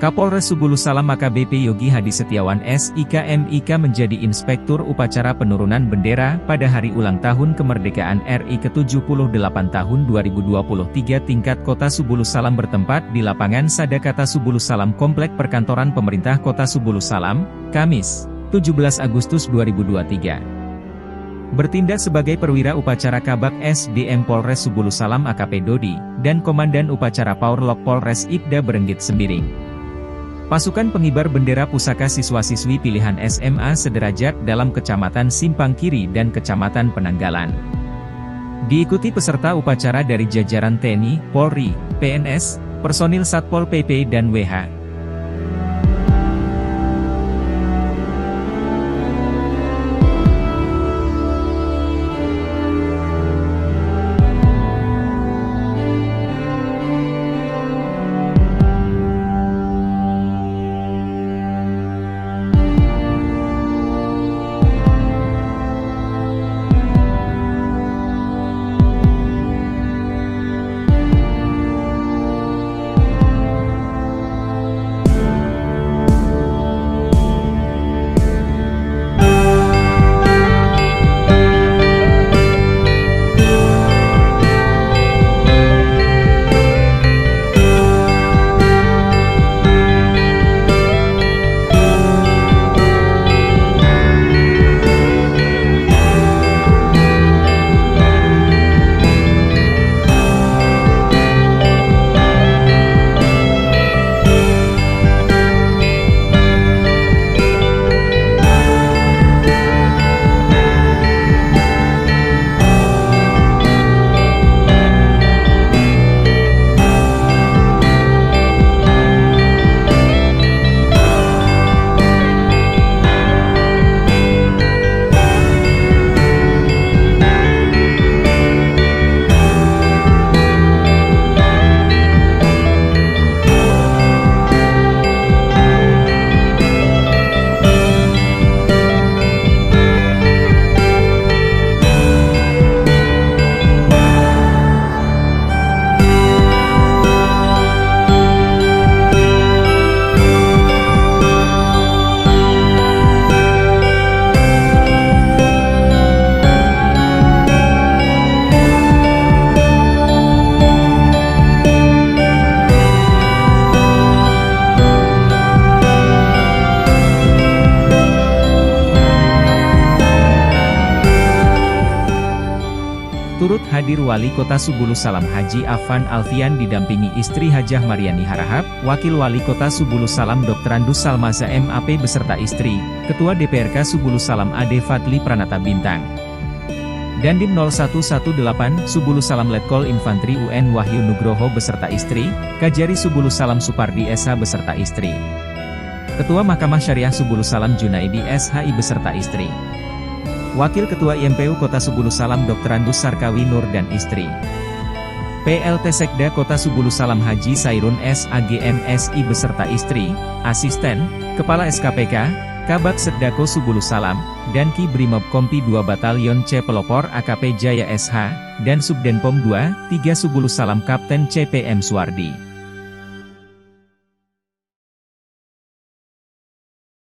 Kapolres Subulus Salam AKBP Yogi Hadi Setiawan SIK MIK menjadi Inspektur Upacara Penurunan Bendera pada Hari Ulang Tahun Kemerdekaan RI ke-78 tahun 2023 tingkat Kota Subulus Salam bertempat di Lapangan Sadakata Subulus Salam Komplek Perkantoran Pemerintah Kota Subulus Salam, Kamis, 17 Agustus 2023. Bertindak sebagai perwira upacara Kabak SDM Polres Subulus Salam AKP Dodi, dan Komandan Upacara Powerlock Polres Ibda Berenggit Sembiring. Pasukan pengibar bendera pusaka siswa-siswi pilihan SMA sederajat dalam Kecamatan Simpang Kiri dan Kecamatan Penanggalan. Diikuti peserta upacara dari jajaran TNI, Polri, PNS, personil Satpol PP dan WH. Turut hadir Wali Kota Subulus Salam Haji Afan Alfian didampingi istri Hajah Mariani Harahap, Wakil Wali Kota Subulus Salam Dr. Andus Salmaza MAP beserta istri, Ketua DPRK Subulus Salam Ade Fadli Pranata Bintang. Dandim 0118 Subulus Salam Letkol Infantri UN Wahyu Nugroho beserta istri, Kajari Subulus Salam Supardi SH beserta istri. Ketua Mahkamah Syariah Subulus Salam Junaidi SHI beserta istri. Wakil Ketua IMPU Kota Subulus Salam Dr. Andus Sarkawi Nur dan istri. PLT Sekda Kota Subulus Salam Haji Sairun SAGM SI beserta istri, asisten, Kepala SKPK, Kabak Seddako Subulus Salam, dan Ki Brimob Kompi 2 Batalion C Pelopor AKP Jaya SH, dan Subdenpom 2, 3 Subulus Salam Kapten CPM Suwardi.